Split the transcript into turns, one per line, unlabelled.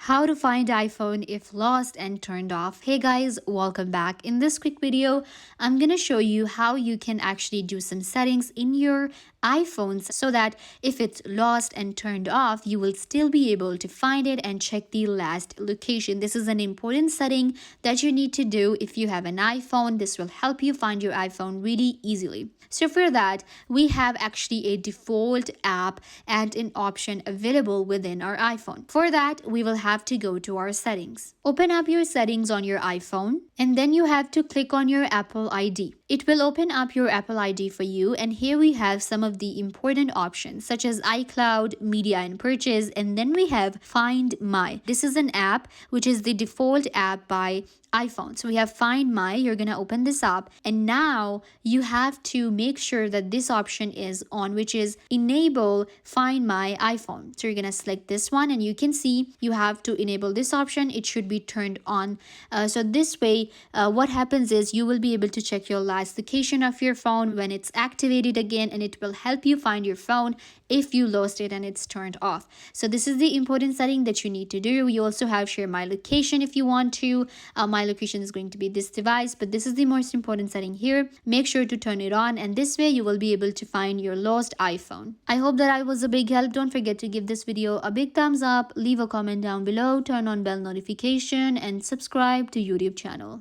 How to find iPhone if lost and turned off. Hey guys, welcome back. In this quick video, I'm gonna show you how you can actually do some settings in your iPhones so that if it's lost and turned off, you will still be able to find it and check the last location. This is an important setting that you need to do if you have an iPhone. This will help you find your iPhone really easily. So for that, we have actually a default app and an option available within our iPhone. For that, we will have to go to our settings. Open up your settings on your iPhone and then you have to click on your Apple ID. It will open up your Apple ID for you, and here we have some of the important options such as iCloud, Media and Purchase, and then we have Find My. This is an app which is the default app by iPhone. So we have Find My. You're going to open this up, and now you have to make sure that this option is on, which is enable Find My iPhone. So you're going to select this one, and you can see you have to enable this option. It should be turned on. So this way, what happens is you will be able to check your last location of your phone when it's activated again, and it will help you find your phone if you lost it and it's turned off. So this is the important setting that you need to do. You also have share my location if you want to. My location is going to be this device, but this is the most important setting here. Make sure to turn it on, and this way you will be able to find your lost iPhone. I hope that I was a big help. Don't forget to give this video a big thumbs up, leave a comment down below, turn on bell notification, and subscribe to YouTube channel.